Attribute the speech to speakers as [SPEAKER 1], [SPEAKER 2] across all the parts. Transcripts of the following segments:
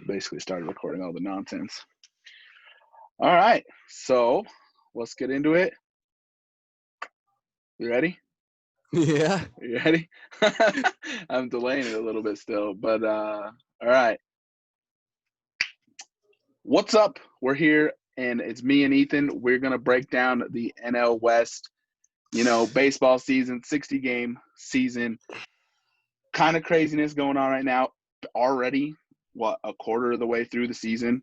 [SPEAKER 1] basically started recording all the nonsense. All right, so let's get into it. You ready?
[SPEAKER 2] Yeah.
[SPEAKER 1] You ready? I'm delaying it a little bit still, but all right. What's up? We're here, and it's me and Ethan. We're going to break down the NL West, baseball season, 60-game season. Kind of craziness going on right now. Already, a quarter of the way through the season.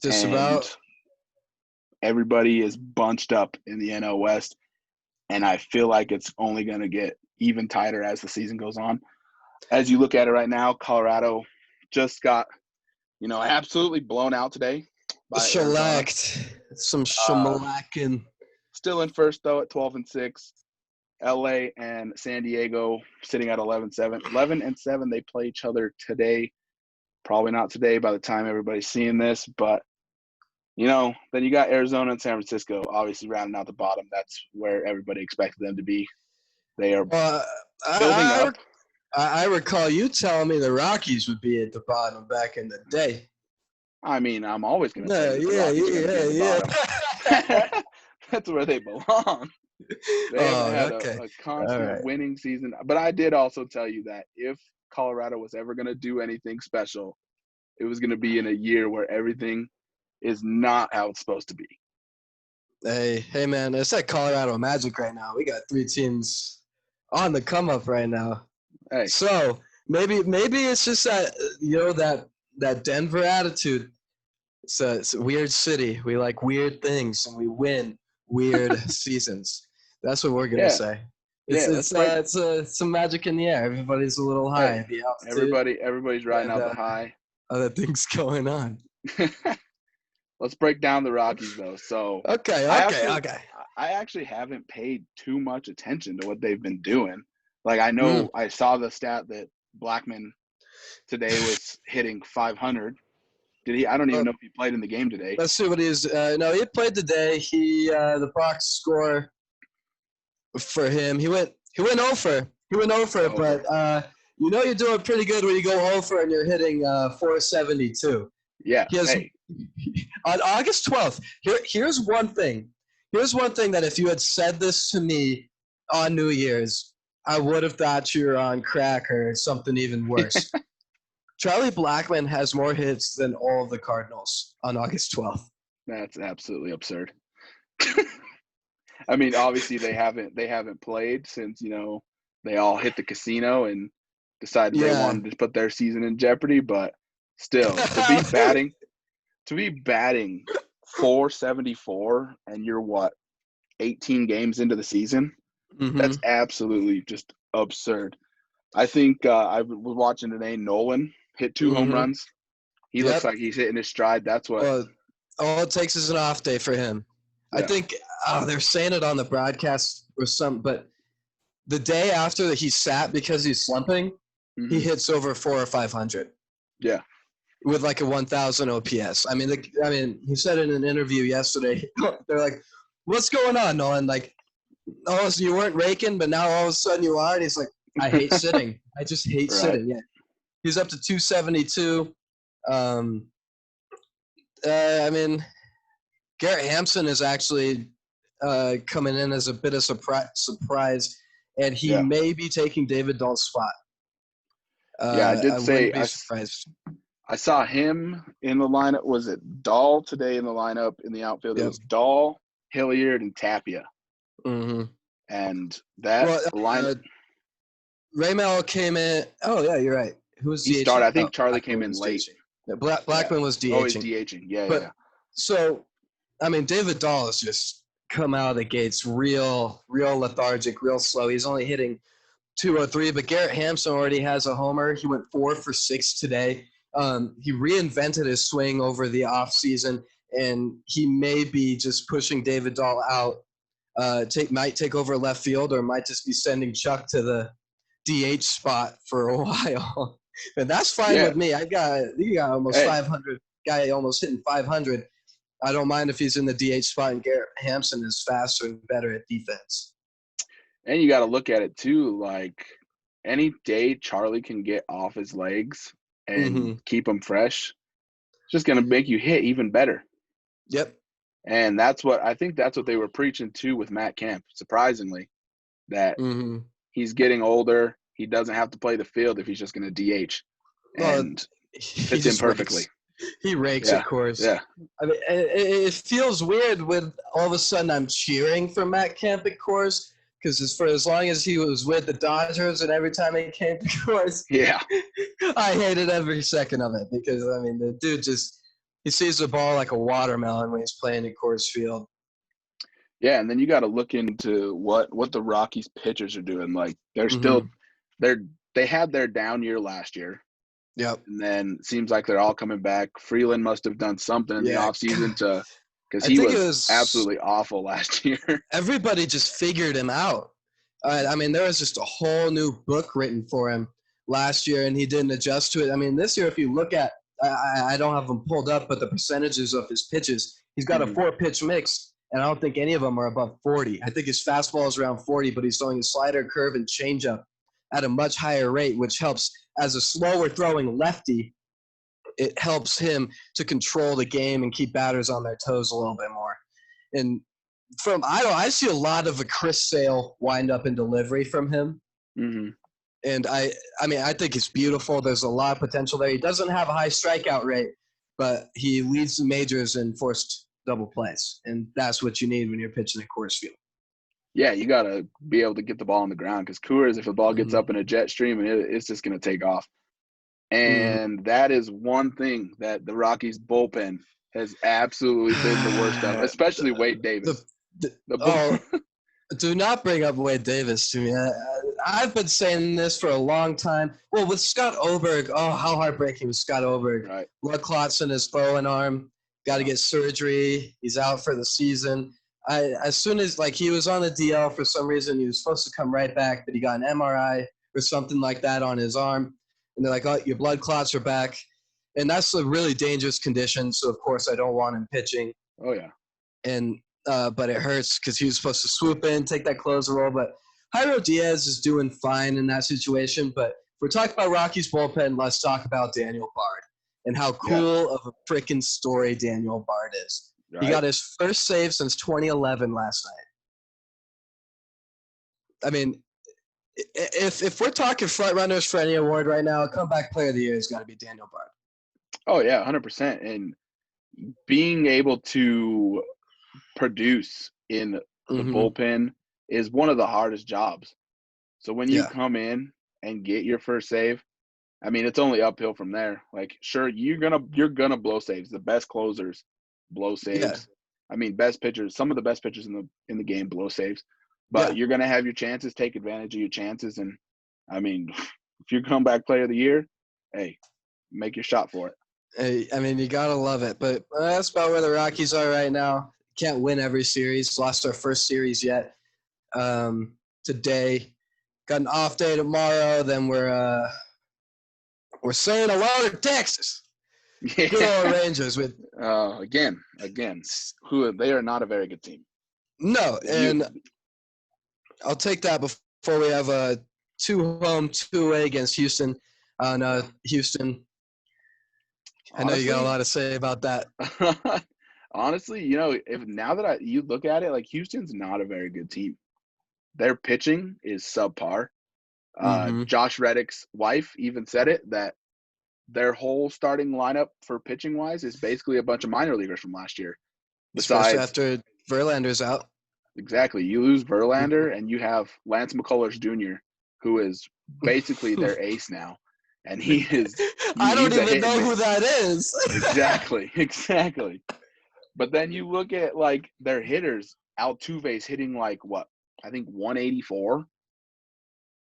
[SPEAKER 2] Just
[SPEAKER 1] and
[SPEAKER 2] about.
[SPEAKER 1] Everybody is bunched up in the NL West, and I feel like it's only going to get even tighter as the season goes on. As you look at it right now, Colorado just got, absolutely blown out today by Arizona.
[SPEAKER 2] Shellacked. Some shellacking.
[SPEAKER 1] Still in first, though, at 12-6. LA and San Diego sitting at 11-7. 11-7, they play each other today. Probably not today by the time everybody's seeing this, but then you got Arizona and San Francisco obviously rounding out the bottom. That's where everybody expected them to be. They are building up.
[SPEAKER 2] I recall you telling me the Rockies would be at the bottom back in the day.
[SPEAKER 1] I mean, I'm always going to say the Rockies are going to be at the bottom. That's where they belong. They haven't had a constant winning season. But I did also tell you that if Colorado was ever going to do anything special, it was going to be in a year where everything is not how it's supposed to be.
[SPEAKER 2] Hey, man, it's like Colorado Magic right now. We got 3 teams on the come up right now.
[SPEAKER 1] Hey.
[SPEAKER 2] So maybe it's just that that Denver attitude. It's a weird city. We like weird things and we win weird seasons. That's what we're gonna say. It's some magic in the air. Everybody's a little high at the altitude.
[SPEAKER 1] Everybody's riding out the high.
[SPEAKER 2] Other things going on.
[SPEAKER 1] Let's break down the Rockies, though. So
[SPEAKER 2] okay.
[SPEAKER 1] I actually haven't paid too much attention to what they've been doing. Like, I know I saw the stat that Blackmon today was hitting 500. Did he? I don't even know if he played in the game today.
[SPEAKER 2] Let's see what he's. No, he played today. The box score for him. He went over. But you're doing pretty good when you go over and you're hitting 472.
[SPEAKER 1] Yeah.
[SPEAKER 2] On August 12th. Here's one thing. That if you had said this to me on New Year's, I would have thought you were on crack or something even worse. Charlie Blackmon has more hits than all of the Cardinals on August 12th.
[SPEAKER 1] That's absolutely absurd. I mean, obviously they haven't played since, they all hit the casino and decided they wanted to put their season in jeopardy, but still, to be batting 474 and you're 18 games into the season? Mm-hmm. That's absolutely just absurd. I think I was watching today, Nolan hit 2 home runs. He looks like he's hitting his stride. That's what.
[SPEAKER 2] All it takes is an off day for him. Yeah. I think they're saying it on the broadcast or something, but the day after that he sat because he's slumping, he hits over 400 or 500.
[SPEAKER 1] Yeah.
[SPEAKER 2] With like a 1,000 OPS. I mean, he said in an interview yesterday, they're like, "What's going on, Nolan? Like, so you weren't raking, but now all of a sudden you are." And he's like, "I hate sitting. I just hate sitting." Yeah. He's up to 272. I mean, Garrett Hampson is actually coming in as a bit of surprise, and he may be taking David Dahl's spot.
[SPEAKER 1] I did say
[SPEAKER 2] wouldn't be surprised.
[SPEAKER 1] I saw him in the lineup. Was it Dahl today in the lineup in the outfield? It was Dahl, Hilliard, and Tapia.
[SPEAKER 2] Mm-hmm.
[SPEAKER 1] And that lineup.
[SPEAKER 2] Raymel came in. Oh, yeah, you're right. Who was
[SPEAKER 1] he started? I think Charlie came in late.
[SPEAKER 2] Yeah, Blackmon was DHing.
[SPEAKER 1] Oh, he's DHing. Yeah.
[SPEAKER 2] So, I mean, David Dahl has just come out of the gates real lethargic, real slow. He's only hitting 203, but Garrett Hampson already has a homer. He went 4 for 6 today. He reinvented his swing over the offseason, and he may be just pushing David Dahl out. Might take over left field, or might just be sending Chuck to the DH spot for a while. And that's fine with me. You got almost 500, guy almost hitting 500. I don't mind if he's in the DH spot, and Garrett Hampson is faster and better at defense.
[SPEAKER 1] And you got to look at it too, like any day Charlie can get off his legs and keep him fresh, just going to make you hit even better.
[SPEAKER 2] Yep.
[SPEAKER 1] And that's what they were preaching too with Matt Kemp, surprisingly, that he's getting older. He doesn't have to play the field if he's just going to DH. And fits in perfectly.
[SPEAKER 2] He rakes at Coors.
[SPEAKER 1] Yeah.
[SPEAKER 2] I mean, it feels weird when all of a sudden I'm cheering for Matt Kemp at Coors, because for as long as he was with the Dodgers and every time he came to Coors, I hated every second of it because, I mean, the dude he sees the ball like a watermelon when he's playing at Coors Field.
[SPEAKER 1] Yeah, and then you got to look into what the Rockies pitchers are doing. Like, they're still they had their down year last year.
[SPEAKER 2] Yep.
[SPEAKER 1] And then it seems like they're all coming back. Freeland must have done something in the offseason because he was absolutely awful last year.
[SPEAKER 2] Everybody just figured him out. I mean, there was just a whole new book written for him last year, and he didn't adjust to it. I mean, this year, if you look at I don't have them pulled up, but the percentages of his pitches, he's got a 4-pitch mix, and I don't think any of them are above 40. I think his fastball is around 40, but he's throwing his slider, curve, and changeup at a much higher rate, which helps as a slower throwing lefty. It helps him to control the game and keep batters on their toes a little bit more. And I see a lot of a Chris Sale wind-up and delivery from him. And I mean, I think it's beautiful. There's a lot of potential there. He doesn't have a high strikeout rate, but he leads the majors in forced double plays, and that's what you need when you're pitching at Coors Field.
[SPEAKER 1] Yeah, you got to be able to get the ball on the ground because Coors, if the ball gets up in a jet stream, it's just going to take off. And that is one thing that the Rockies bullpen has absolutely been the worst of, especially Wade Davis.
[SPEAKER 2] Do not bring up Wade Davis to me. I've been saying this for a long time. Well, with Scott Oberg, how heartbreaking was Scott Oberg.
[SPEAKER 1] Right.
[SPEAKER 2] Blood clots in his throwing arm, got to get surgery. He's out for the season. As soon as, he was on the DL for some reason, he was supposed to come right back, but he got an MRI or something like that on his arm. And they're like, oh, your blood clots are back. And that's a really dangerous condition, so, of course, I don't want him pitching.
[SPEAKER 1] Oh, yeah.
[SPEAKER 2] And but it hurts because he was supposed to swoop in, take that closer role. But Jairo Diaz is doing fine in that situation. But if we're talking about Rockies bullpen, let's talk about Daniel Bard and how cool of a freaking story Daniel Bard is. Right. He got his first save since 2011 last night. I mean, if we're talking front runners for any award right now, comeback player of the year has got to be Daniel Bard.
[SPEAKER 1] Oh, yeah, 100%. And being able to produce in the bullpen is one of the hardest jobs. So when you come in and get your first save, I mean, it's only uphill from there. Like, sure, you're gonna blow saves. The best closers blow saves. Yeah. I mean, best pitchers, some of the best pitchers in the game blow saves. But you're gonna have your chances, take advantage of your chances. And I mean, if you're comeback player of the year, hey, make your shot for it.
[SPEAKER 2] Hey, I mean, you gotta love it. But that's about where the Rockies are right now. Can't win every series. Lost our first series yet. Today, got an off day tomorrow. Then we're saying hello to Texas. Yeah. Good old Rangers with
[SPEAKER 1] again. Who they are not a very good team.
[SPEAKER 2] No, and I'll take that before we have a 2-home, 2-away against Houston. Houston. Honestly, I know you got a lot to say about that.
[SPEAKER 1] Honestly, if now that you look at it, like Houston's not a very good team. Their pitching is subpar. Josh Reddick's wife even said it that their whole starting lineup for pitching wise is basically a bunch of minor leaguers from last year.
[SPEAKER 2] Especially after Verlander's out.
[SPEAKER 1] Exactly. You lose Verlander and you have Lance McCullers Jr., who is basically their ace now. And he is –
[SPEAKER 2] I don't even know who that is.
[SPEAKER 1] Exactly. But then you look at, their hitters. Altuve's hitting, I think 184.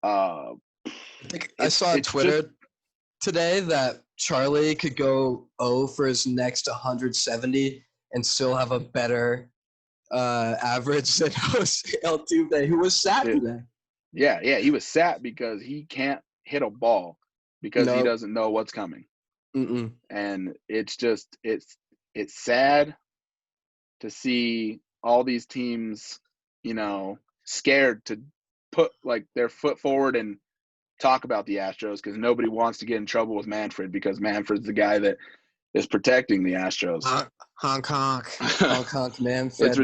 [SPEAKER 2] I saw on Twitter today that Charlie could go 0 for his next 170 and still have a better average than Altuve, who was sat today.
[SPEAKER 1] Yeah, he was sat because he can't hit a ball because he doesn't know what's coming. And it's just it's sad to see all these teams, scared to put their foot forward and talk about the Astros because nobody wants to get in trouble with Manfred because Manfred's the guy that is protecting the Astros.
[SPEAKER 2] Hong Kong Manfred,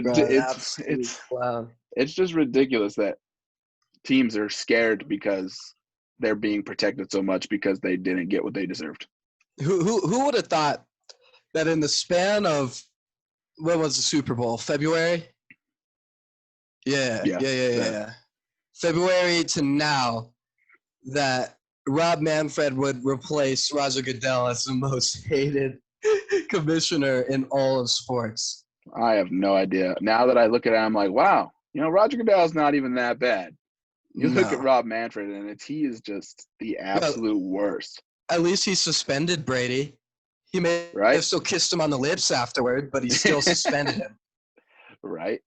[SPEAKER 1] it's just ridiculous that teams are scared because they're being protected so much because they didn't get what they deserved.
[SPEAKER 2] Who would have thought that in the span of what was the Super Bowl? February? Yeah. February to now, that Rob Manfred would replace Roger Goodell as the most hated commissioner in all of sports.
[SPEAKER 1] I have no idea. Now that I look at it, I'm like, wow, Roger Goodell's not even that bad. You look at Rob Manfred, and he is just the absolute worst.
[SPEAKER 2] At least he suspended Brady. He may have still kissed him on the lips afterward, but he still suspended him.
[SPEAKER 1] Right.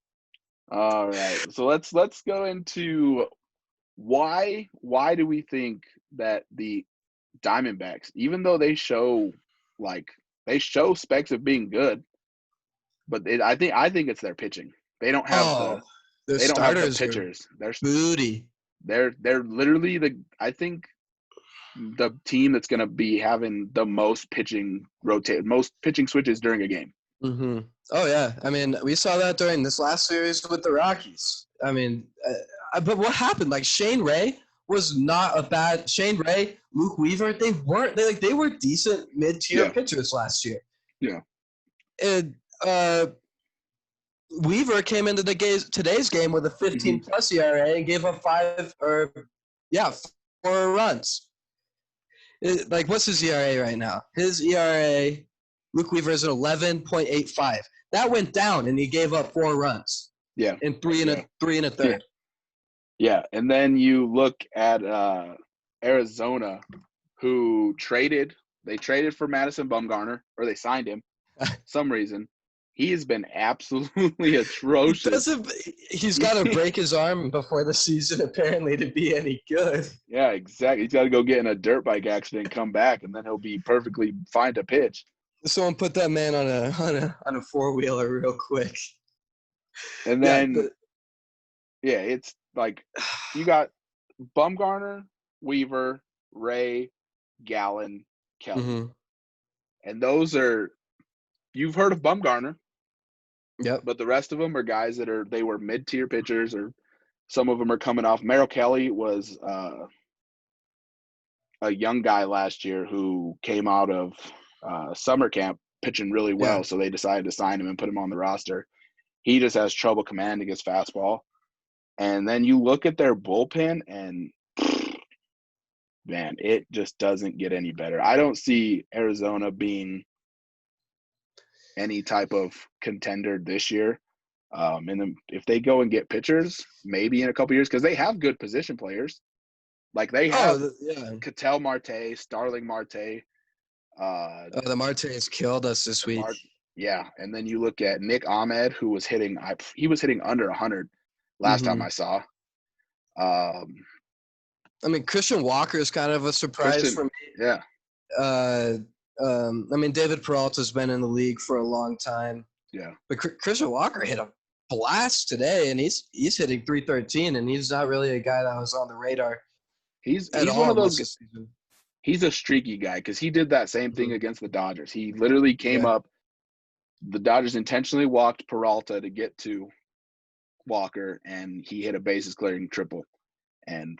[SPEAKER 1] All right. So let's go into why do we think that the Diamondbacks, even though they show specks of being good, but I think it's their pitching. They don't have they don't have the pitchers. They're
[SPEAKER 2] booty.
[SPEAKER 1] They're literally I think the team that's going to be having the most pitching switches during a game.
[SPEAKER 2] Mm-hmm. Oh yeah, I mean, we saw that during this last series with the Rockies. I mean, but what happened? Like Shane Ray was not a bad Shane Ray, Luke Weaver. They were decent mid-tier pitchers last year.
[SPEAKER 1] Yeah.
[SPEAKER 2] And Weaver came into today's game with a 15+ ERA and gave up 4 runs. What's his ERA right now? His ERA, Luke Weaver, is at 11.85. That went down, and he gave up 4 runs.
[SPEAKER 1] Yeah.
[SPEAKER 2] In 3 and a third.
[SPEAKER 1] Yeah, and then you look at Arizona, who traded for Madison Bumgarner, or they signed him for some reason. He has been absolutely atrocious.
[SPEAKER 2] He's got to break his arm before the season, apparently, to be any good.
[SPEAKER 1] Yeah, exactly. He's got to go get in a dirt bike accident and come back, and then he'll be perfectly fine to pitch.
[SPEAKER 2] Someone put that man on a 4-wheeler real quick.
[SPEAKER 1] And then, it's like you got Bumgarner, Weaver, Ray, Gallen, Kelly.
[SPEAKER 2] Mm-hmm.
[SPEAKER 1] And those are – you've heard of Bumgarner.
[SPEAKER 2] Yep.
[SPEAKER 1] But the rest of them are guys that they were mid-tier pitchers, or some of them are coming off. Merrill Kelly was a young guy last year who came out of summer camp pitching really well, so they decided to sign him and put him on the roster. He just has trouble commanding his fastball. And then you look at their bullpen, and man, it just doesn't get any better. I don't see Arizona being any type of contender this year. And then if they go and get pitchers, maybe in a couple years, because they have good position players. Like they have Ketel Marte, Starling Marte.
[SPEAKER 2] The Martes killed us this week.
[SPEAKER 1] And then you look at Nick Ahmed, who was hitting under 100 last time I saw.
[SPEAKER 2] I mean, Christian Walker is kind of a surprise for me.
[SPEAKER 1] Yeah.
[SPEAKER 2] I mean, David Peralta's been in the league for a long time.
[SPEAKER 1] Yeah.
[SPEAKER 2] But Christian Walker hit a blast today, and he's hitting .313, and he's not really a guy that was on the radar.
[SPEAKER 1] He's one of those. He's a streaky guy because he did that same thing against the Dodgers. He literally came up. The Dodgers intentionally walked Peralta to get to Walker, and he hit a bases clearing triple, and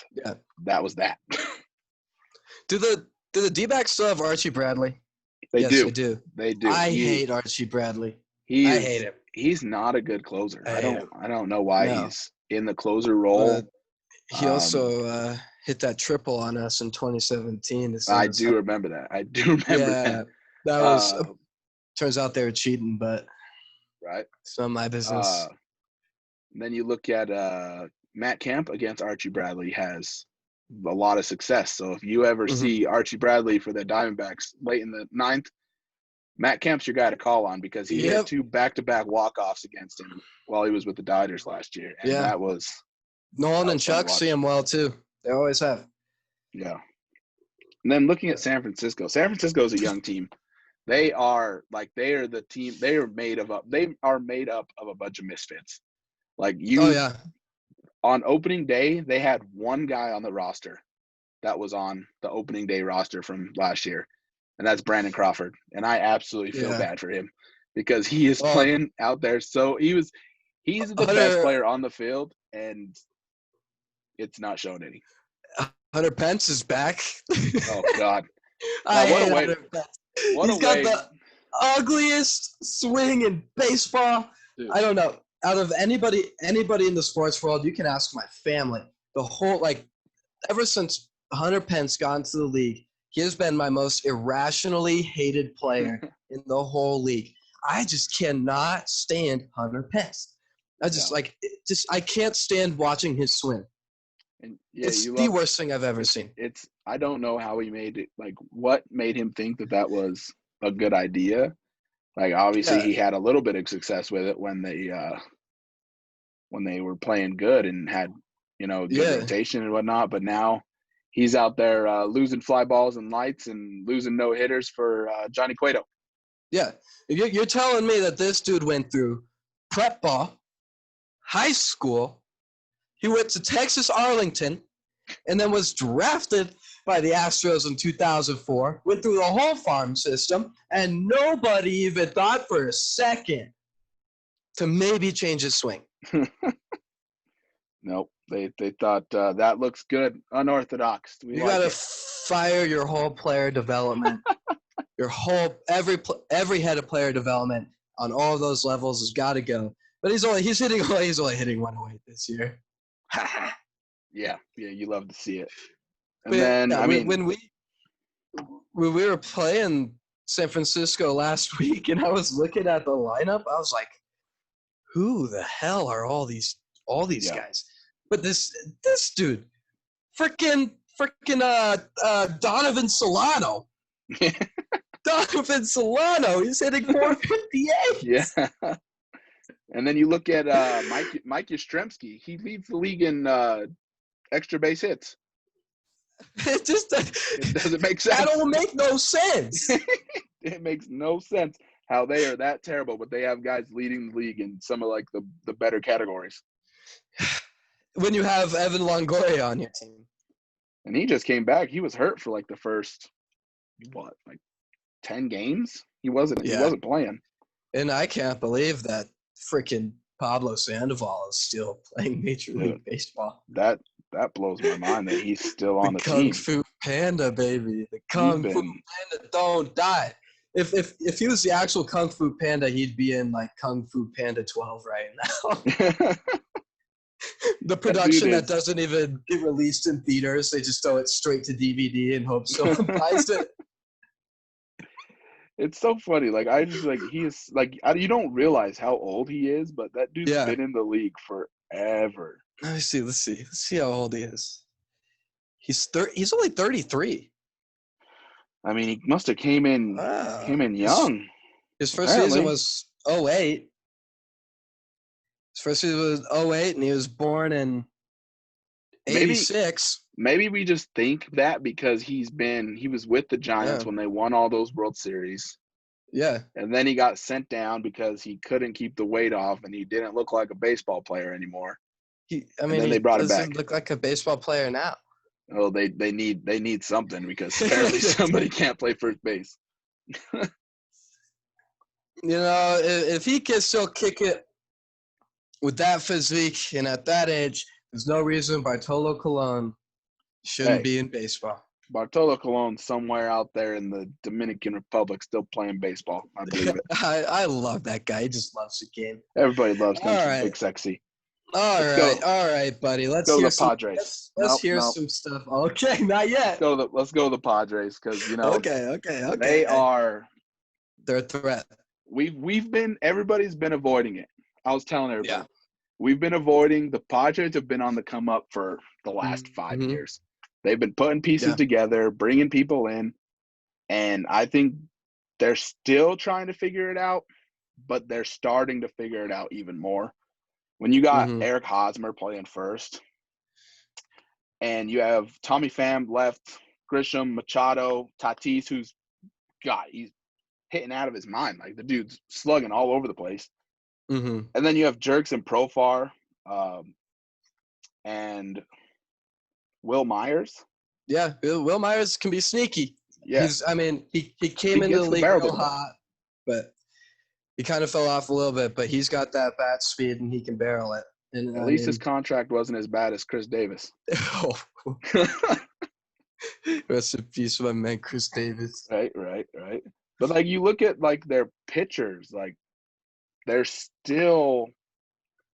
[SPEAKER 1] that was that.
[SPEAKER 2] Do the D-backs still have Archie Bradley?
[SPEAKER 1] They do.
[SPEAKER 2] They do. I hate Archie Bradley. I hate him.
[SPEAKER 1] He's not a good closer. I don't know why he's in the closer role.
[SPEAKER 2] He also hit that triple on us in 2017.
[SPEAKER 1] I do remember that.
[SPEAKER 2] That was turns out they were cheating, but it's not my business.
[SPEAKER 1] And then you look at Matt Kemp against Archie Bradley has a lot of success. So if you ever see Archie Bradley for the Diamondbacks late in the 9th, Matt Kemp's your guy to call on because he had 2 back-to-back walk-offs against him while he was with the Dodgers last year. And that was
[SPEAKER 2] Nolan and Chuck see him well too. They always have. Yeah.
[SPEAKER 1] And then looking at San Francisco. San Francisco is a young team. They are the team. They are made up of a bunch of misfits. On opening day, they had one guy on the roster that was on the opening day roster from last year. and that's Brandon Crawford. And I absolutely feel bad for him because he is playing out there. So he's the best player on the field, and it's not showing any.
[SPEAKER 2] Hunter Pence is back.
[SPEAKER 1] Oh God!
[SPEAKER 2] I hate Hunter Pence. He's got the ugliest swing in baseball. Dude. I don't know. Out of anybody in the sports world, you can ask my family. The whole ever since Hunter Pence got into the league, he has been my most irrationally hated player in the whole league. I just cannot stand Hunter Pence. I can't stand watching his swing.
[SPEAKER 1] And
[SPEAKER 2] it's the worst thing I've ever seen.
[SPEAKER 1] I don't know how he made it. Like, what made him think that was a good idea? Like, obviously, he had a little bit of success with it when they were playing good and had good rotation and whatnot. But now he's out there losing fly balls and lights and losing no hitters for Johnny Cueto.
[SPEAKER 2] Yeah, you're telling me that this dude went through prep ball, high school. He went to Texas Arlington and then was drafted by the Astros in 2004, went through the whole farm system, and nobody even thought for a second to maybe change his swing.
[SPEAKER 1] Nope. They thought that looks good. Unorthodox.
[SPEAKER 2] You got to fire your whole player development. Your whole every head of player development on all of those levels has got to go. But he's only hitting 108 this year.
[SPEAKER 1] Yeah, you love to see it. And
[SPEAKER 2] but
[SPEAKER 1] then
[SPEAKER 2] when we were playing San Francisco last week, and I was looking at the lineup, I was like, "Who the hell are all these guys?" But this dude, freaking Donovan Solano. Donovan Solano, he's hitting 458.
[SPEAKER 1] Yeah. And then you look at Mike Yastrzemski. He leads the league in extra base hits.
[SPEAKER 2] It
[SPEAKER 1] doesn't make sense.
[SPEAKER 2] That don't make no sense.
[SPEAKER 1] It makes no sense how they are that terrible, but they have guys leading the league in some of the better categories.
[SPEAKER 2] When you have Evan Longoria on your team.
[SPEAKER 1] And he just came back. He was hurt for the first 10 games? He wasn't playing.
[SPEAKER 2] And I can't believe that freaking Pablo Sandoval is still playing Major League Baseball.
[SPEAKER 1] That blows my mind that he's still on the
[SPEAKER 2] team.
[SPEAKER 1] Kung
[SPEAKER 2] Fu Panda, baby. The Kung Fu Panda don't die. If he was the actual Kung Fu Panda, he'd be in Kung Fu Panda 12 right now. The production that doesn't even get released in theaters, they just throw it straight to DVD and hope someone buys it.
[SPEAKER 1] It's so funny. I just he is you don't realize how old he is, but that dude's been in the league forever.
[SPEAKER 2] Let's see how old he is. He's only 33.
[SPEAKER 1] I mean, he must have came in young.
[SPEAKER 2] His first season was 2008. His first season was 2008, and he was born in 86.
[SPEAKER 1] Maybe we just think that because he was with the Giants when they won all those World Series.
[SPEAKER 2] Yeah.
[SPEAKER 1] And then he got sent down because he couldn't keep the weight off and he didn't look like a baseball player anymore.
[SPEAKER 2] Then
[SPEAKER 1] they brought him back.
[SPEAKER 2] Doesn't look like a baseball player now.
[SPEAKER 1] Oh, they need something because apparently somebody can't play first base.
[SPEAKER 2] If he can still kick it with that physique and at that age, there's no reason Bartolo Colon shouldn't be in baseball.
[SPEAKER 1] Bartolo Colon somewhere out there in the Dominican Republic still playing baseball. I believe it.
[SPEAKER 2] I love that guy. He just loves the game.
[SPEAKER 1] Everybody loves him. He's big sexy.
[SPEAKER 2] All right, buddy. Let's
[SPEAKER 1] go
[SPEAKER 2] hear
[SPEAKER 1] to the Padres.
[SPEAKER 2] Let's hear some stuff. Okay, not yet.
[SPEAKER 1] Let's go to the Padres because
[SPEAKER 2] Okay. They're a threat.
[SPEAKER 1] Everybody's been avoiding it. I was telling everybody. Yeah. We've been avoiding. The Padres have been on the come up for the last 5 years. They've been putting pieces together, bringing people in, and I think they're still trying to figure it out, but they're starting to figure it out even more. When you got Eric Hosmer playing first, and you have Tommy Pham left, Grisham, Machado, Tatis, he's hitting out of his mind. The dude's slugging all over the place.
[SPEAKER 2] Mm-hmm.
[SPEAKER 1] And then you have Jerks and Profar and Will Myers.
[SPEAKER 2] Yeah, Will Myers can be sneaky.
[SPEAKER 1] Yeah.
[SPEAKER 2] He came into
[SPEAKER 1] gets
[SPEAKER 2] the
[SPEAKER 1] the
[SPEAKER 2] league
[SPEAKER 1] barrel to
[SPEAKER 2] real
[SPEAKER 1] the ball.
[SPEAKER 2] hot, but he kind of fell off a little bit. But he's got that bat speed and he can barrel it. And
[SPEAKER 1] At least his contract wasn't as bad as Chris Davis.
[SPEAKER 2] oh, rest in peace, my man, Chris Davis.
[SPEAKER 1] Right. But like you look at like their pitchers, like they're still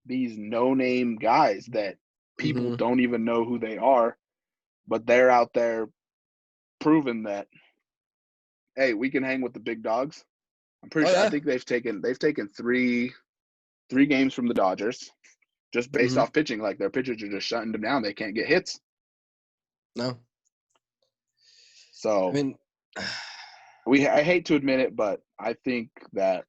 [SPEAKER 1] these no-name guys that people don't even know who they are, but they're out there proving that, hey, we can hang with the big dogs. I'm pretty sure. Yeah. I think they've taken three games from the Dodgers just based off pitching. Like their pitchers are just shutting them down. They can't get hits.
[SPEAKER 2] No.
[SPEAKER 1] So I hate to admit it, but I think that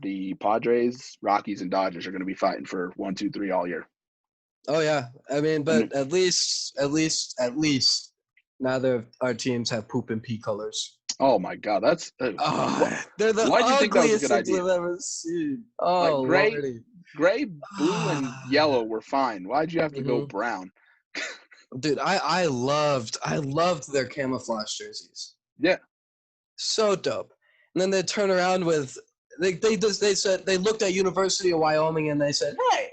[SPEAKER 1] the Padres, Rockies, and Dodgers are going to be fighting for 1, 2, 3 all year.
[SPEAKER 2] Oh yeah, but at least neither of our teams have poop and pea colors.
[SPEAKER 1] Oh my God, that's
[SPEAKER 2] they're the
[SPEAKER 1] why'd you think that was a good idea?
[SPEAKER 2] I've ever seen. Oh,
[SPEAKER 1] like
[SPEAKER 2] Lordy.
[SPEAKER 1] Gray, blue, and yellow were fine. Why'd you have to go brown?
[SPEAKER 2] Dude, I loved their camouflage jerseys.
[SPEAKER 1] Yeah,
[SPEAKER 2] so dope. And then they turn around with they said they looked at University of Wyoming and they said, "Hey,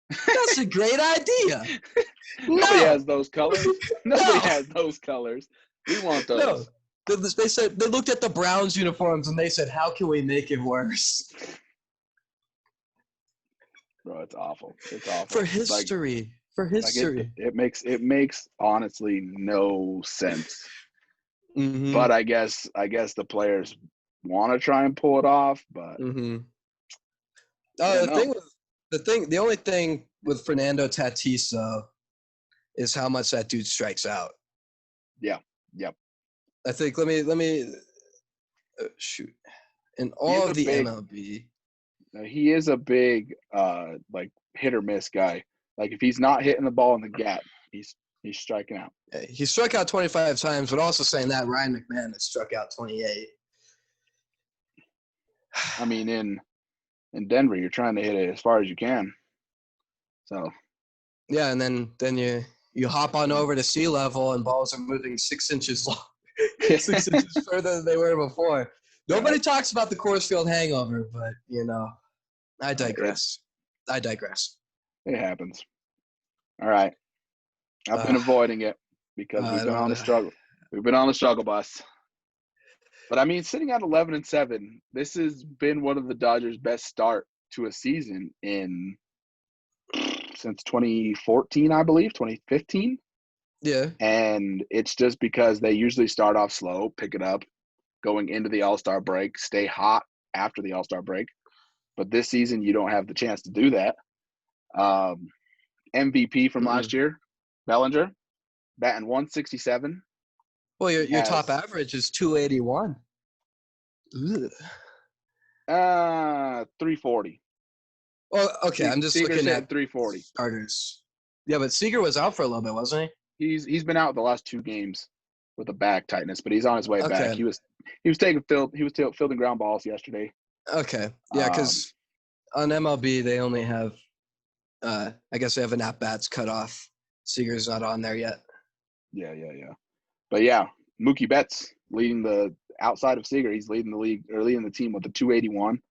[SPEAKER 2] that's a great idea."
[SPEAKER 1] Nobody has those colors. Nobody has those colors. We want those.
[SPEAKER 2] No. They said they looked at the Browns uniforms and they said, "How can we make it worse?"
[SPEAKER 1] Bro, it's awful. It's awful.
[SPEAKER 2] For history.
[SPEAKER 1] It makes honestly no sense. But I guess the players want to try and pull it off, but
[SPEAKER 2] the only thing with Fernando Tatis though is how much that dude strikes out.
[SPEAKER 1] Yeah. Yep.
[SPEAKER 2] I think let me shoot. In all of the MLB,
[SPEAKER 1] he is a big like hit or miss guy. Like if he's not hitting the ball in the gap, he's striking out.
[SPEAKER 2] Yeah, he struck out 25 times, but also saying that Ryan McMahon has struck out 28.
[SPEAKER 1] I mean, in Denver, you're trying to hit it as far as you can. So.
[SPEAKER 2] Yeah, and then you hop on over to sea level, and balls are moving 6 inches long, 6 inches further than they were before. Nobody talks about the Coors Field hangover, but I digress.
[SPEAKER 1] It happens. All right. I've been avoiding it because we've been on the struggle. We've been on the struggle bus. But I mean, sitting at 11-7, this has been one of the Dodgers' best start to a season since 2014, I believe, 2015.
[SPEAKER 2] Yeah.
[SPEAKER 1] And it's just because they usually start off slow, pick it up, going into the All-Star break, stay hot after the All-Star break. But this season, you don't have the chance to do that. MVP from last year, Bellinger, batting 167.
[SPEAKER 2] Well, your top average is 281. Ugh.
[SPEAKER 1] 340.
[SPEAKER 2] Well, okay, I'm just
[SPEAKER 1] Seager's
[SPEAKER 2] looking at
[SPEAKER 1] 340
[SPEAKER 2] starters. Yeah, but Seager was out for a little bit, wasn't
[SPEAKER 1] he? He's been out the last 2 games with a back tightness, but he's on his way back. He was fielding ground balls yesterday.
[SPEAKER 2] Okay, yeah, because on MLB they only have, I guess they have an at-bats cut off. Seager's not on there yet.
[SPEAKER 1] Yeah. But yeah, Mookie Betts leading the outside of Seager. He's leading the league or leading the team with a 281.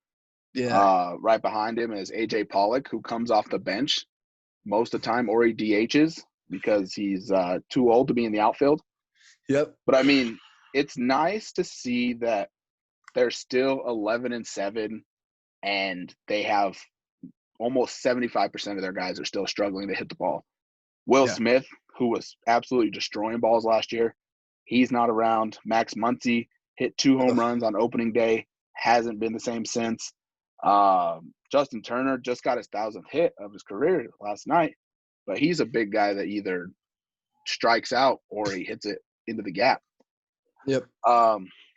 [SPEAKER 2] Yeah.
[SPEAKER 1] Right behind him is AJ Pollock, who comes off the bench most of the time, or he DHs because he's too old to be in the outfield.
[SPEAKER 2] Yep.
[SPEAKER 1] But I mean, it's nice to see that they're still 11-7, and they have almost 75% of their guys are still struggling to hit the ball. Will Smith, who was absolutely destroying balls last year, he's not around. Max Muncy hit 2 home runs on opening day, hasn't been the same since. Justin Turner just got his 1,000th hit of his career last night, but he's a big guy that either strikes out or he hits it into the gap.
[SPEAKER 2] Yep.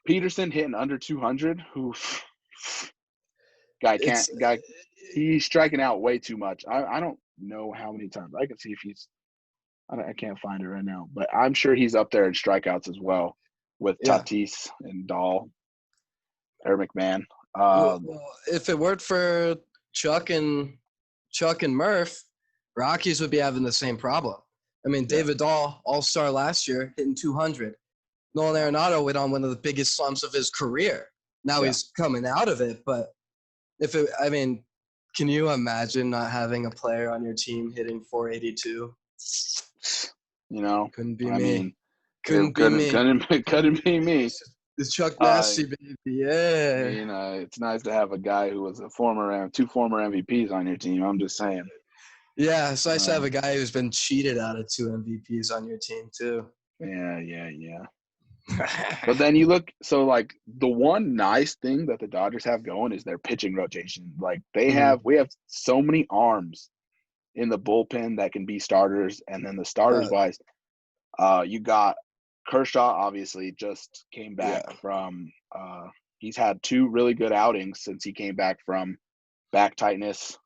[SPEAKER 1] Peterson hitting under 200. He's striking out way too much. I don't know how many times. I can see if he's. I can't find it right now, but I'm sure he's up there in strikeouts as well with Tatis and Dahl, Eric McMahon.
[SPEAKER 2] Well, if it weren't for Chuck and Murph, Rockies would be having the same problem. I mean, David Dahl, all-star last year, hitting 200. Nolan Arenado went on one of the biggest slumps of his career. Now he's coming out of it, but can you imagine not having a player on your team hitting 482? Couldn't be me. Couldn't be
[SPEAKER 1] be me.
[SPEAKER 2] It's Chuck Nasty, baby. Yeah.
[SPEAKER 1] It's nice to have a guy who was two former MVPs on your team. I'm just saying.
[SPEAKER 2] Yeah, it's nice to have a guy who's been cheated out of 2 MVPs on your team too.
[SPEAKER 1] Yeah. But then you look, so like the one nice thing that the Dodgers have going is their pitching rotation. Like we have so many arms in the bullpen that can be starters, and then the starters wise, you got Kershaw. Obviously, just came back from. He's had 2 really good outings since he came back from back tightness.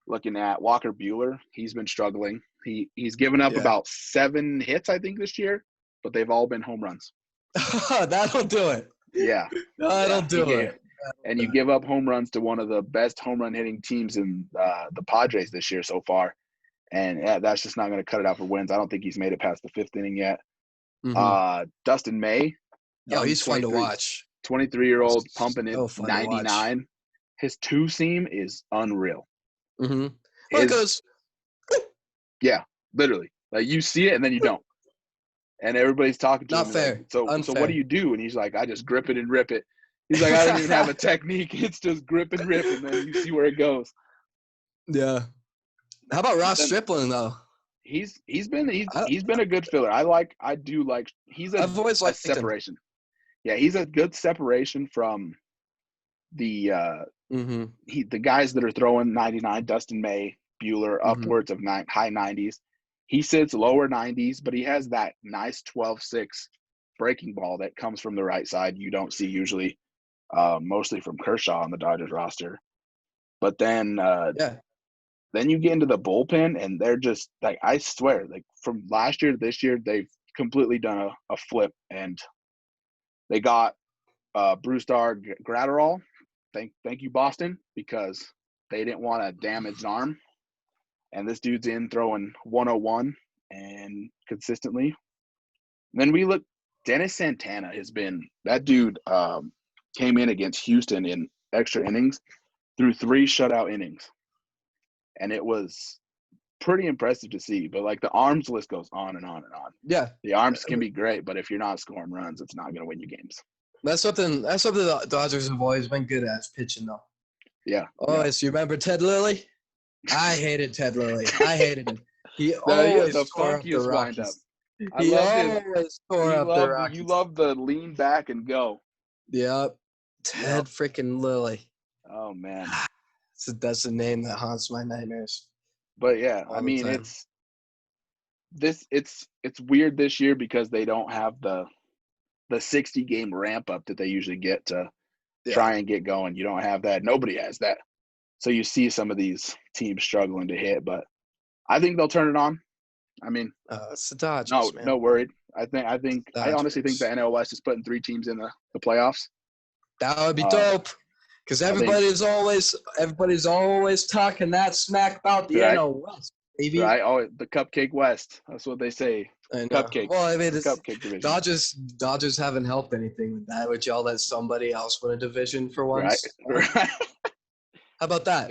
[SPEAKER 1] Looking at Walker Buehler, he's been struggling. He's given up about 7 hits, I think, this year, but they've all been home runs.
[SPEAKER 2] That'll do it.
[SPEAKER 1] Yeah.
[SPEAKER 2] That'll do it.
[SPEAKER 1] And you give up home runs to one of the best home run hitting teams in the Padres this year so far. And that's just not going to cut it out for wins. I don't think he's made it past the 5th inning yet. Dustin May.
[SPEAKER 2] He's fun to watch.
[SPEAKER 1] 23-year-old pumping in 99. His 2-seam is unreal.
[SPEAKER 2] Well, it goes.
[SPEAKER 1] Yeah, literally. Like you see it and then you don't. And everybody's talking to him.
[SPEAKER 2] Not fair.
[SPEAKER 1] Like, so what do you do? And he's like, I just grip it and rip it. He's like, I don't even have a technique. It's just grip and rip, and then you see where it goes.
[SPEAKER 2] Yeah. How about Ross Stripling though?
[SPEAKER 1] He's been a good filler. He's
[SPEAKER 2] I've always liked
[SPEAKER 1] separation. Him. Yeah, he's a good separation from the the guys that are throwing 99, Dustin May, Buehler, upwards of high 90s. He sits lower 90s, but he has that nice 12-6 breaking ball that comes from the right side. You don't see usually, mostly from Kershaw on the Dodgers roster. But then then you get into the bullpen, and they're just like, I swear, like from last year to this year, they've completely done a flip, and they got Brusdar Graterol. Thank you, Boston, because they didn't want a damaged arm. And this dude's in throwing 101 and consistently. And then we look, Dennis Santana has been – that dude came in against Houston in extra innings through 3 shutout innings. And it was pretty impressive to see. But, like, the arms list goes on and on and on.
[SPEAKER 2] Yeah.
[SPEAKER 1] The arms can be great, but if you're not scoring runs, it's not going to win you games.
[SPEAKER 2] That's something the Dodgers have always been good at, pitching, though.
[SPEAKER 1] Yeah.
[SPEAKER 2] Always. You remember Ted Lilly? I hated Ted Lilly. I hated him. He always tore up the Rockies. He always tore up the Rockies.
[SPEAKER 1] You love the lean back and go.
[SPEAKER 2] Yep. Ted freaking Lilly.
[SPEAKER 1] Oh, man.
[SPEAKER 2] That's the name that haunts my nightmares.
[SPEAKER 1] But, yeah, I mean, it's weird this year because they don't have the 60-game ramp-up that they usually get to try and get going. You don't have that. Nobody has that. So you see some of these teams struggling to hit, but I think they'll turn it on. I mean,
[SPEAKER 2] it's the Dodgers, man.
[SPEAKER 1] No worried. I honestly think the NL West is putting 3 teams in the playoffs.
[SPEAKER 2] That would be dope, because everybody's always talking that smack about the NL West, baby.
[SPEAKER 1] Right? Oh, the Cupcake West. That's what they say.
[SPEAKER 2] I know.
[SPEAKER 1] Cupcake.
[SPEAKER 2] Well, I mean, it's
[SPEAKER 1] Cupcake division.
[SPEAKER 2] Dodgers haven't helped anything with that. Would y'all let somebody else win a division for once?
[SPEAKER 1] Right.
[SPEAKER 2] How about that?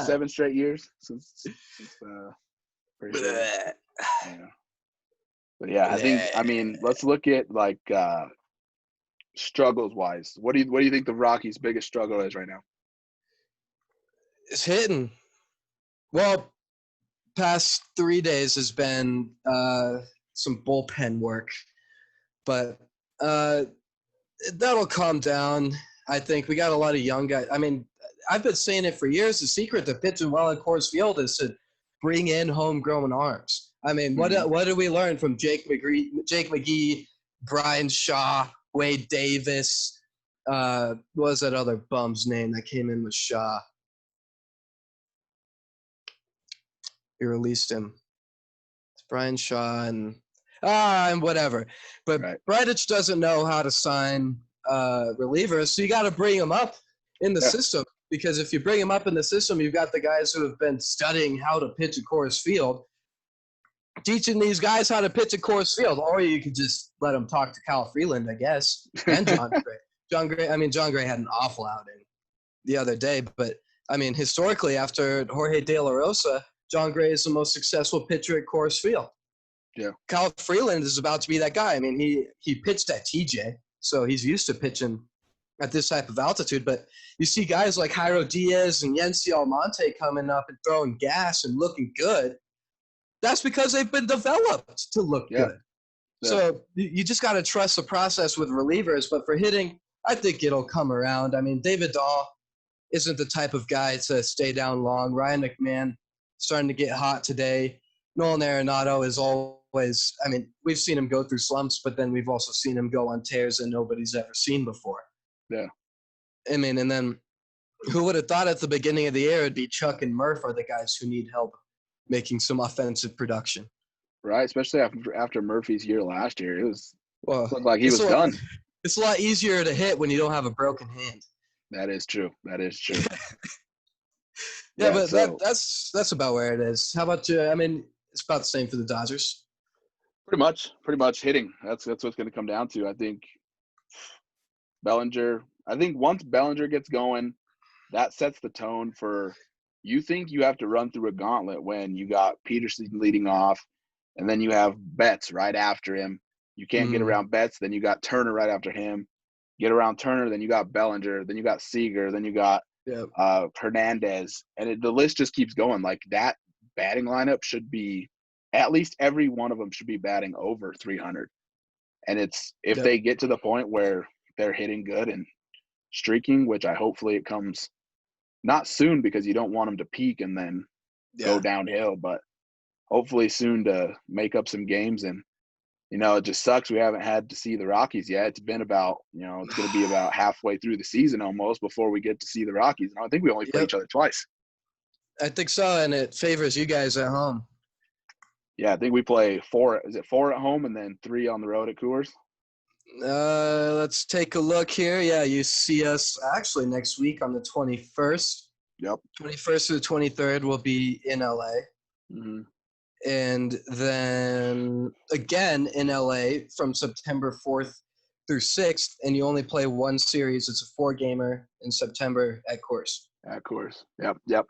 [SPEAKER 1] 7 straight years since pretty sure. Yeah. But yeah, I mean, let's look at like struggles wise. What do you think the Rockies' biggest struggle is right now?
[SPEAKER 2] It's hitting. Well, past 3 days has been some bullpen work, but that'll calm down. I think we got a lot of young guys. I mean, I've been saying it for years. The secret to pitching well at Coors Field is to bring in homegrown arms. I mean, what did we learn from Jake McGee, Brian Shaw, Wade Davis? What was that other bum's name that came in with Shaw? He released him. It's Brian Shaw and whatever. But Bridich doesn't know how to sign relievers, so you got to bring him up in the system. Because if you bring him up in the system, you've got the guys who have been studying how to pitch at Coors Field. teaching these guys how to pitch at Coors Field, or you could just let them talk to Kyle Freeland, I guess, and John Gray. John Gray had an awful outing the other day, but I mean, historically, after Jorge De La Rosa, John Gray is the most successful pitcher at Coors Field.
[SPEAKER 1] Yeah.
[SPEAKER 2] Kyle Freeland is about to be that guy. I mean, he pitched at TJ, so he's used to pitching at this type of altitude. But you see guys like Jairo Diaz and Yency Almonte coming up and throwing gas and looking good. That's because they've been developed to look good. Yeah. So you just got to trust the process with relievers. But for hitting, I think it'll come around. I mean, David Dahl isn't the type of guy to stay down long. Ryan McMahon starting to get hot today. Nolan Arenado is always – I mean, we've seen him go through slumps, but then we've also seen him go on tears that nobody's ever seen before.
[SPEAKER 1] Yeah.
[SPEAKER 2] I mean, and then who would have thought at the beginning of the year it'd be Chuck and Murph are the guys who need help making some offensive production.
[SPEAKER 1] Right, especially after Murphy's year last year. It looked like he was done.
[SPEAKER 2] It's a lot easier to hit when you don't have a broken hand.
[SPEAKER 1] That is true.
[SPEAKER 2] Yeah, but so, that's about where it is. How about you? I mean, it's about the same for the Dodgers.
[SPEAKER 1] Pretty much hitting. That's what it's going to come down to. I think Bellinger. I think once Bellinger gets going, that sets the tone for. You think you have to run through a gauntlet when you got Peterson leading off, and then you have Betts right after him. You can't get around Betts, then you got Turner right after him. Get around Turner, then you got Bellinger, then you got Seager, then you got Hernandez, and the list just keeps going. Like that batting lineup should be at least every one of them should be batting over 300. And it's if they get to the point where they're hitting good and streaking, which hopefully it comes not soon because you don't want them to peak and then go downhill, but hopefully soon to make up some games. And it just sucks we haven't had to see the Rockies yet. It's been about, it's going to be about halfway through the season almost before we get to see the Rockies. And I think we only play each other twice.
[SPEAKER 2] I think so, and it favors you guys at home.
[SPEAKER 1] Yeah, I think we play 4 at home and then 3 on the road at Coors?
[SPEAKER 2] Let's take a look here. Yeah, you see us actually next week on the 21st.
[SPEAKER 1] Yep.
[SPEAKER 2] 21st to the 23rd will be in LA.
[SPEAKER 1] Mm-hmm.
[SPEAKER 2] And then again in LA from September 4th through 6th, and you only play one series. It's a 4-gamer in September at Coors.
[SPEAKER 1] At Coors. Yep.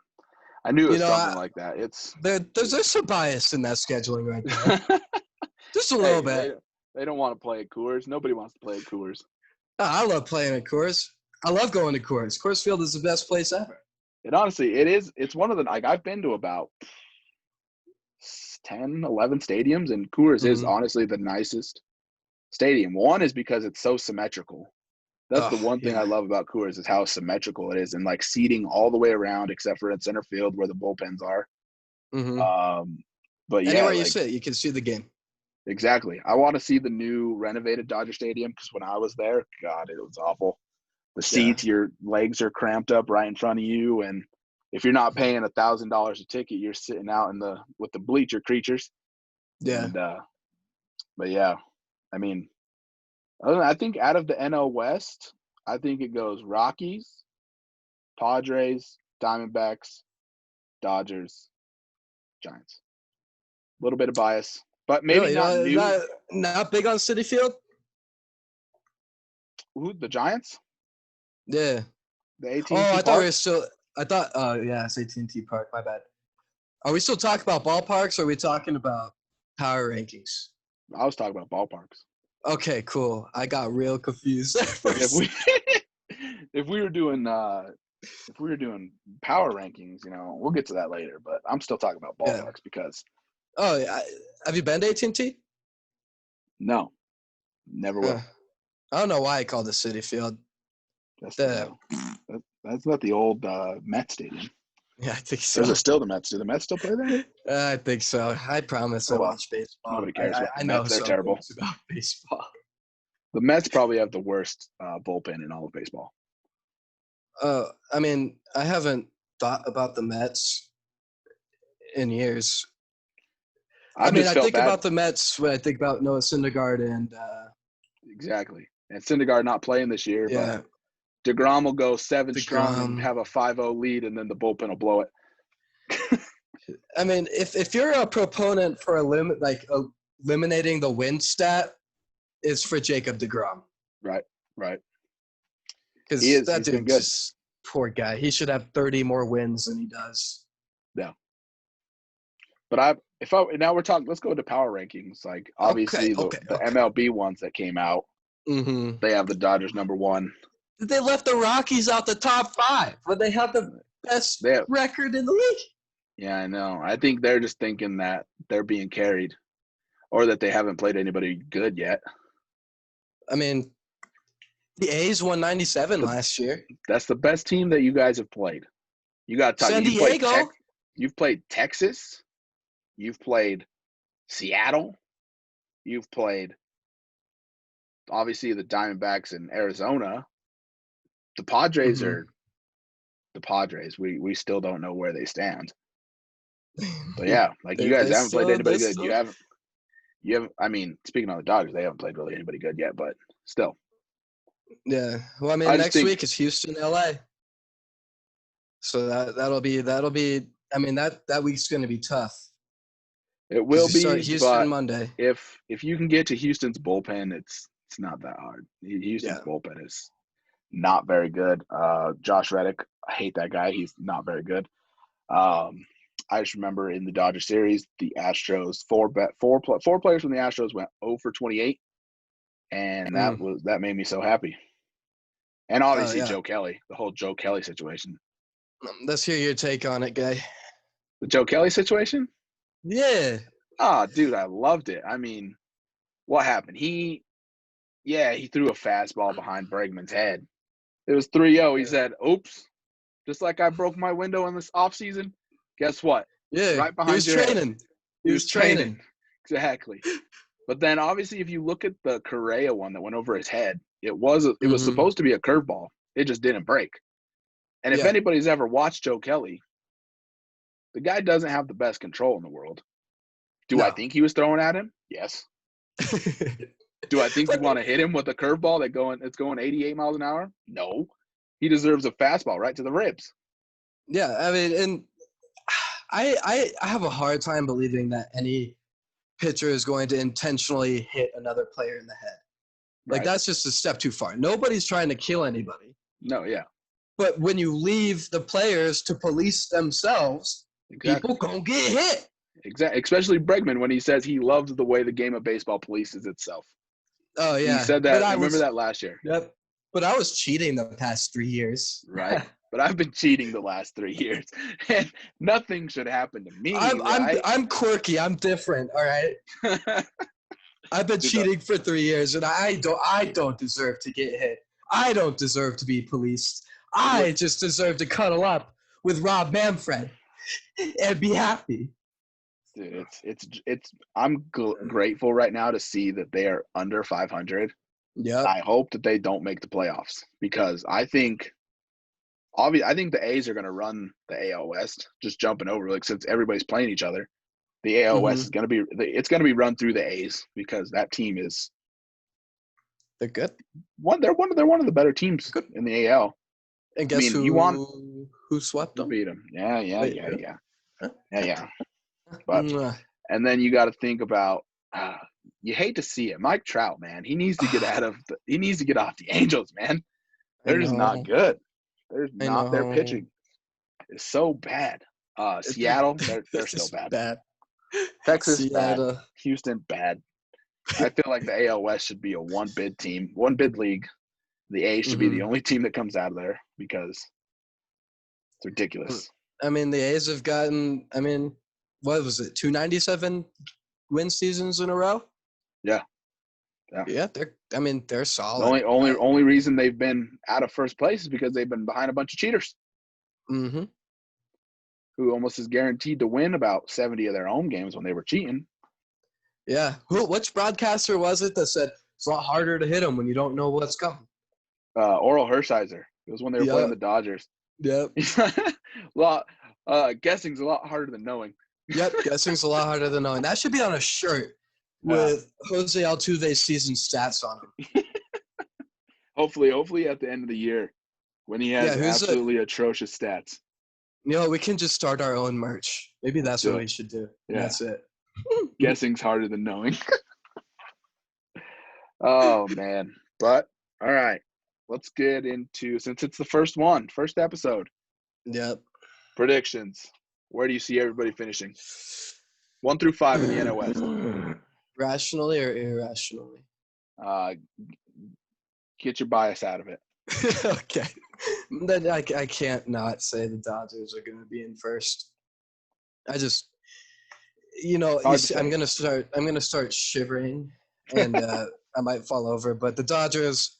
[SPEAKER 1] I knew it was something like that.
[SPEAKER 2] There's some bias in that scheduling right there. Just a little bit.
[SPEAKER 1] They don't want to play at Coors. Nobody wants to play at Coors.
[SPEAKER 2] Oh, I love playing at Coors. I love going to Coors. Coors Field is the best place ever.
[SPEAKER 1] And honestly, it is. It's one of the – like I've been to about 10, 11 stadiums, and Coors is honestly the nicest stadium. One is because it's so symmetrical. That's the one thing I love about Coors is how symmetrical it is and like seating all the way around except for in center field where the bullpens are.
[SPEAKER 2] Mm-hmm.
[SPEAKER 1] But
[SPEAKER 2] anywhere you sit, you can see the game.
[SPEAKER 1] Exactly. I want to see the new renovated Dodger Stadium because when I was there, God, it was awful. The seats, your legs are cramped up right in front of you, and if you're not paying $1,000 a ticket, you're sitting out with the bleacher creatures.
[SPEAKER 2] Yeah.
[SPEAKER 1] And, but yeah, I mean, I think out of the NL West, I think it goes Rockies, Padres, Diamondbacks, Dodgers, Giants. A little bit of bias. But maybe
[SPEAKER 2] not big on Citi Field?
[SPEAKER 1] Who, the Giants?
[SPEAKER 2] Yeah.
[SPEAKER 1] The AT&T
[SPEAKER 2] I
[SPEAKER 1] Park?
[SPEAKER 2] thought we were still – it's AT&T Park. My bad. Are we still talking about ballparks or are we talking about power rankings?
[SPEAKER 1] I was talking about ballparks.
[SPEAKER 2] Okay, cool. I got real confused.
[SPEAKER 1] If we were doing power rankings, we'll get to that later. But I'm still talking about ballparks because.
[SPEAKER 2] Oh, have you been to AT&T?
[SPEAKER 1] No, never will.
[SPEAKER 2] I don't know why I called it Citi Field.
[SPEAKER 1] That's not the old Mets stadium.
[SPEAKER 2] Yeah, I think so.
[SPEAKER 1] Is it still the Mets? Do the Mets still play there?
[SPEAKER 2] I think so. I promise I watch baseball.
[SPEAKER 1] Nobody cares.
[SPEAKER 2] I know
[SPEAKER 1] Mets, they're terrible
[SPEAKER 2] about baseball.
[SPEAKER 1] The Mets probably have the worst bullpen in all of baseball.
[SPEAKER 2] I mean, I haven't thought about the Mets in years. I think about the Mets when I think about Noah Syndergaard and
[SPEAKER 1] exactly. And Syndergaard not playing this year.
[SPEAKER 2] Yeah.
[SPEAKER 1] But DeGrom will go 7 strong and have a 5-0 lead, and then the bullpen will blow it.
[SPEAKER 2] I mean, if you're a proponent for eliminating the win stat, it's for Jacob deGrom.
[SPEAKER 1] Right.
[SPEAKER 2] Because that
[SPEAKER 1] He's been
[SPEAKER 2] dude's
[SPEAKER 1] good.
[SPEAKER 2] just poor guy. He should have 30 more wins than he does.
[SPEAKER 1] Yeah. But now we're talking. Let's go to power rankings. Like obviously the MLB ones that came out.
[SPEAKER 2] Mm-hmm.
[SPEAKER 1] They have the Dodgers number 1.
[SPEAKER 2] They left the Rockies out the top 5, but they have the best record in the league.
[SPEAKER 1] Yeah, I know. I think they're just thinking that they're being carried, or that they haven't played anybody good yet.
[SPEAKER 2] I mean, the A's won 97 last year.
[SPEAKER 1] That's the best team that you guys have played. You got to talk.
[SPEAKER 2] San Diego.
[SPEAKER 1] You've played Texas. You've played Seattle. You've played, obviously, the Diamondbacks in Arizona. The Padres are the Padres. We still don't know where they stand. But yeah, like you guys haven't played anybody good. You haven't. I mean, speaking on the Dodgers, they haven't played really anybody good yet, but still.
[SPEAKER 2] Yeah. Well, I mean, next week is Houston, LA. So that'll be. I mean, that week's going to be tough.
[SPEAKER 1] It will be.
[SPEAKER 2] Start Houston Monday.
[SPEAKER 1] If you can get to Houston's bullpen, it's not that hard. Houston's bullpen is not very good. Josh Reddick, I hate that guy. He's not very good. I just remember in the Dodger series, the Astros four players from the Astros went 0 for 28, and that made me so happy. And obviously Joe Kelly, the whole Joe Kelly situation.
[SPEAKER 2] Let's hear your take on it, guy.
[SPEAKER 1] The Joe Kelly situation?
[SPEAKER 2] Yeah.
[SPEAKER 1] Oh, dude, I loved it. I mean, what happened? He threw a fastball behind Bregman's head. It was 3-0. He said, "Oops," just like I broke my window in this offseason. Guess what?
[SPEAKER 2] Yeah,
[SPEAKER 1] right behind
[SPEAKER 2] your head. He was training.
[SPEAKER 1] Exactly. But then, obviously, if you look at the Correa one that went over his head, it was supposed to be a curveball. It just didn't break. And if anybody's ever watched Joe Kelly, the guy doesn't have the best control in the world. Do I think he was throwing at him? Yes. Do I think you want to hit him with a curveball that's going 88 miles an hour? No. He deserves a fastball right to the ribs.
[SPEAKER 2] Yeah, I mean, and I have a hard time believing that any pitcher is going to intentionally hit another player in the head. Like, that's just a step too far. Nobody's trying to kill anybody.
[SPEAKER 1] No, yeah.
[SPEAKER 2] But when you leave the players to police themselves, people gonna get hit.
[SPEAKER 1] Exactly. Especially Bregman when he says he loves the way the game of baseball polices itself.
[SPEAKER 2] Oh, yeah.
[SPEAKER 1] He said that. I remember that last year.
[SPEAKER 2] Yep. But I was cheating the past 3 years.
[SPEAKER 1] Right. But I've been cheating the last 3 years. And nothing should happen to me.
[SPEAKER 2] I'm quirky. I'm different. All right. I've been cheating for 3 years, and I don't deserve to get hit. I don't deserve to be policed. I just deserve to cuddle up with Rob Manfred and be happy.
[SPEAKER 1] Dude, I'm grateful right now to see that they are under 500.
[SPEAKER 2] Yeah.
[SPEAKER 1] I hope that they don't make the playoffs because I think the A's are going to run the AL West, just jumping over since everybody's playing each other. The AL West is going to be run through the A's because that team is.
[SPEAKER 2] They're good.
[SPEAKER 1] They're one of the better teams in the AL.
[SPEAKER 2] And guess who swept them?
[SPEAKER 1] Who beat them? Yeah. But and then you got to think about. You hate to see it, Mike Trout, man. He needs to get off the Angels, man. They're just not good. Their pitching is so bad. Seattle, they're still bad. Texas,
[SPEAKER 2] Seattle.
[SPEAKER 1] bad. Houston, bad. I feel like the AL West should be a one bid league. The A's should be the only team that comes out of there because it's ridiculous.
[SPEAKER 2] I mean, the A's have gotten, what was it, 297 win seasons in a row?
[SPEAKER 1] Yeah.
[SPEAKER 2] They're solid.
[SPEAKER 1] The only reason they've been out of first place is because they've been behind a bunch of cheaters.
[SPEAKER 2] Mm-hmm.
[SPEAKER 1] Who almost is guaranteed to win about 70 of their home games when they were cheating.
[SPEAKER 2] Yeah. Which broadcaster was it that said it's a lot harder to hit them when you don't know what's coming?
[SPEAKER 1] Oral Hershiser. It was when they were playing the Dodgers.
[SPEAKER 2] Yep.
[SPEAKER 1] Guessing's a lot harder than knowing.
[SPEAKER 2] Yep, guessing's a lot harder than knowing. That should be on a shirt with Jose Altuve's season stats on him.
[SPEAKER 1] Hopefully at the end of the year when he has absolutely atrocious stats.
[SPEAKER 2] We can just start our own merch. Maybe that's what we should do.
[SPEAKER 1] Yeah.
[SPEAKER 2] That's it.
[SPEAKER 1] Guessing's harder than knowing. Oh, man. But, all right. Let's get into, since it's the first episode.
[SPEAKER 2] Yep.
[SPEAKER 1] Predictions. Where do you see everybody finishing? 1 through 5 in the NL West.
[SPEAKER 2] Rationally or irrationally?
[SPEAKER 1] Get your bias out of it.
[SPEAKER 2] Okay. Then I can't not say the Dodgers are going to be in first. I just, I'm going to start shivering, and I might fall over. But the Dodgers,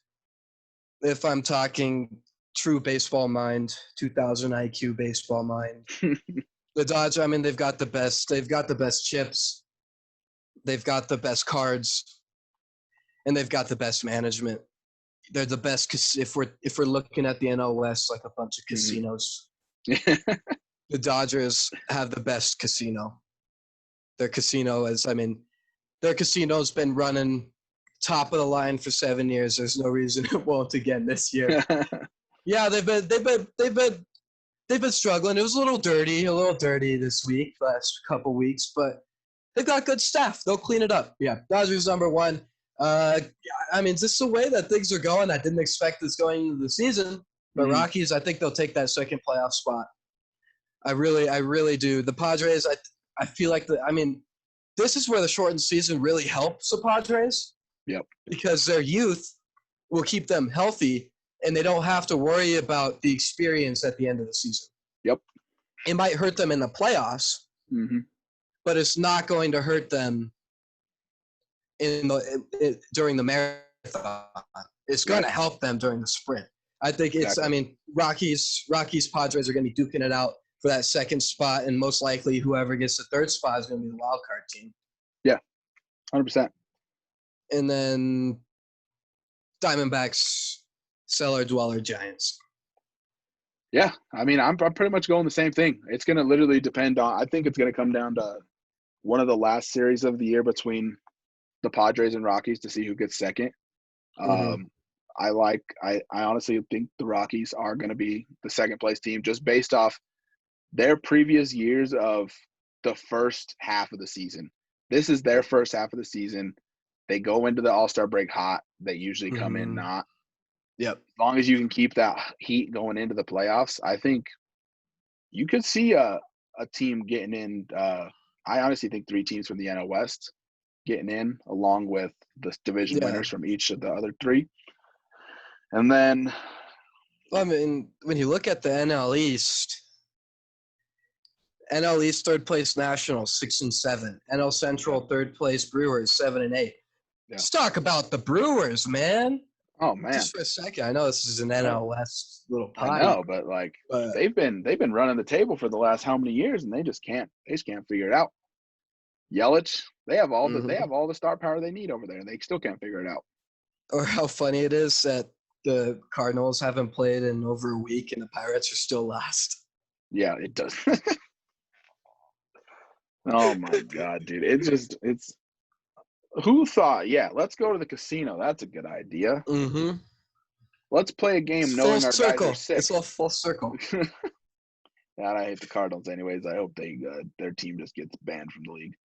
[SPEAKER 2] if I'm talking true baseball mind, 2000 IQ baseball mind, the Dodgers, I mean, they've got the best chips, they've got the best cards, and they've got the best management. They're the best if we're looking at the NL West like a bunch of casinos. The Dodgers have the best casino. Their casino's been running top of the line for 7 years. There's no reason it won't again this year. Yeah, they've been struggling. It was a little dirty this week, last couple weeks, but they've got good staff. They'll clean it up. Yeah, Dodgers number one. I mean, just the way that things are going, I didn't expect this going into the season. But Rockies, I think they'll take that second playoff spot. I really do. The Padres, I feel like this is where the shortened season really helps the Padres.
[SPEAKER 1] Yep.
[SPEAKER 2] Because their youth will keep them healthy, and they don't have to worry about the experience at the end of the season.
[SPEAKER 1] Yep.
[SPEAKER 2] It might hurt them in the playoffs, but it's not going to hurt them during the marathon. It's going to help them during the sprint. I think Rockies, Padres are going to be duking it out for that second spot, and most likely whoever gets the third spot is going to be the wild card team.
[SPEAKER 1] Yeah, 100%.
[SPEAKER 2] And then Diamondbacks, cellar dweller Giants.
[SPEAKER 1] Yeah, I mean, I'm pretty much going the same thing. It's going to literally depend on – I think it's going to come down to one of the last series of the year between the Padres and Rockies to see who gets second. I honestly think the Rockies are going to be the second place team just based off their previous years of the first half of the season. This is their first half of the season. They go into the All-Star break hot. They usually come in not.
[SPEAKER 2] Yep.
[SPEAKER 1] As long as you can keep that heat going into the playoffs, I think you could see a team getting in. I honestly think 3 teams from the NL West getting in, along with the division winners from each of the other 3. And then,
[SPEAKER 2] I mean, when you look at the NL East, third place Nationals 6-7, NL Central third place Brewers 7-8. Yeah. Let's talk about the Brewers, man.
[SPEAKER 1] Oh man!
[SPEAKER 2] Just for a second, I know this is an NL West little pie.
[SPEAKER 1] I know, but they've been running the table for the last how many years, and they just can't figure it out. Yelich, they have all the star power they need over there, and they still can't figure it out.
[SPEAKER 2] Or how funny it is that the Cardinals haven't played in over a week, and the Pirates are still last.
[SPEAKER 1] Yeah, it does. Oh my God, dude! It's. Who thought? Yeah, let's go to the casino. That's a good idea. Let's play a game knowing our guys are sick.
[SPEAKER 2] It's all full circle.
[SPEAKER 1] God, I hate the Cardinals anyways. I hope their team just gets banned from the league.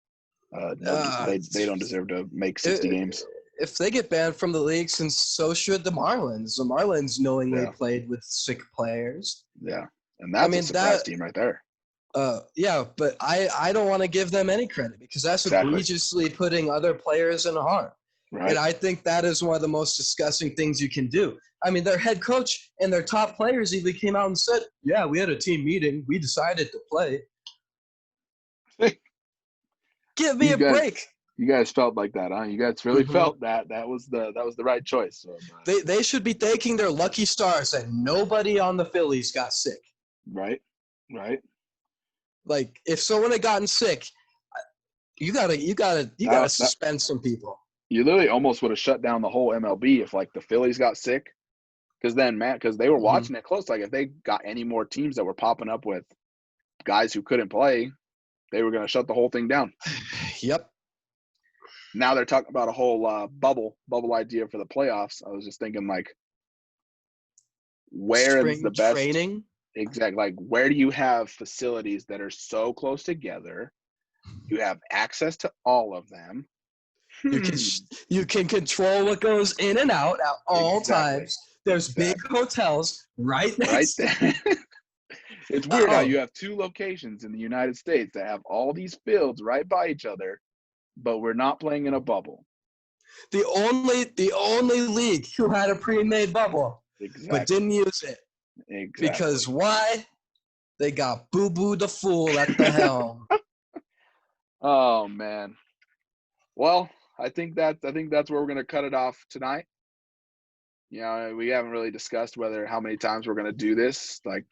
[SPEAKER 1] They don't deserve to make 60 games.
[SPEAKER 2] If they get banned from the league, and so should the Marlins. The Marlins knowingly played with sick players.
[SPEAKER 1] Yeah, and that's a surprise team right there.
[SPEAKER 2] Yeah, but I don't want to give them any credit because that's egregiously putting other players in harm. Right. And I think that is one of the most disgusting things you can do. I mean, their head coach and their top players even came out and said, yeah, we had a team meeting. We decided to play. Give me a break.
[SPEAKER 1] You guys felt like that, huh? You guys really felt that was the right choice. So,
[SPEAKER 2] they should be thanking their lucky stars that nobody on the Phillies got sick.
[SPEAKER 1] Right.
[SPEAKER 2] Like, if someone had gotten sick, you gotta suspend some people.
[SPEAKER 1] You literally almost would have shut down the whole MLB if the Phillies got sick, because they were watching it close. Like if they got any more teams that were popping up with guys who couldn't play, they were going to shut the whole thing down.
[SPEAKER 2] Yep.
[SPEAKER 1] Now they're talking about a whole bubble idea for the playoffs. I was just thinking where is the best
[SPEAKER 2] training?
[SPEAKER 1] Exactly. Like, where do you have facilities that are so close together? You have access to all of them.
[SPEAKER 2] You can control what goes in and out at all
[SPEAKER 1] Exactly.
[SPEAKER 2] times. There's big hotels right
[SPEAKER 1] Right
[SPEAKER 2] next to
[SPEAKER 1] there. It's weird how you have two locations in the United States that have all these fields right by each other, but we're not playing in a bubble.
[SPEAKER 2] the only league who had a pre-made bubble, but
[SPEAKER 1] Exactly.
[SPEAKER 2] didn't use it.
[SPEAKER 1] Exactly.
[SPEAKER 2] Because why? They got Boo Boo the Fool at the helm.
[SPEAKER 1] Oh man. Well, I think that's where we're gonna cut it off tonight. You know, we haven't really discussed how many times we're gonna do this, like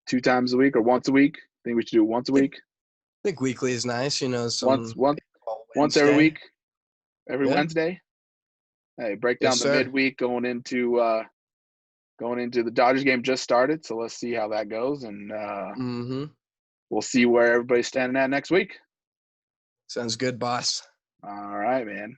[SPEAKER 1] 2 times a week or once a week. I think we should do it once a week.
[SPEAKER 2] I think weekly is nice,
[SPEAKER 1] Once once every
[SPEAKER 2] Wednesday.
[SPEAKER 1] week, every
[SPEAKER 2] Yeah.
[SPEAKER 1] Wednesday. Hey, break
[SPEAKER 2] Yes,
[SPEAKER 1] down the
[SPEAKER 2] sir.
[SPEAKER 1] midweek going into the Dodgers game just started, so let's see how that goes, and we'll see where everybody's standing at next week.
[SPEAKER 2] Sounds good, boss.
[SPEAKER 1] All right, man.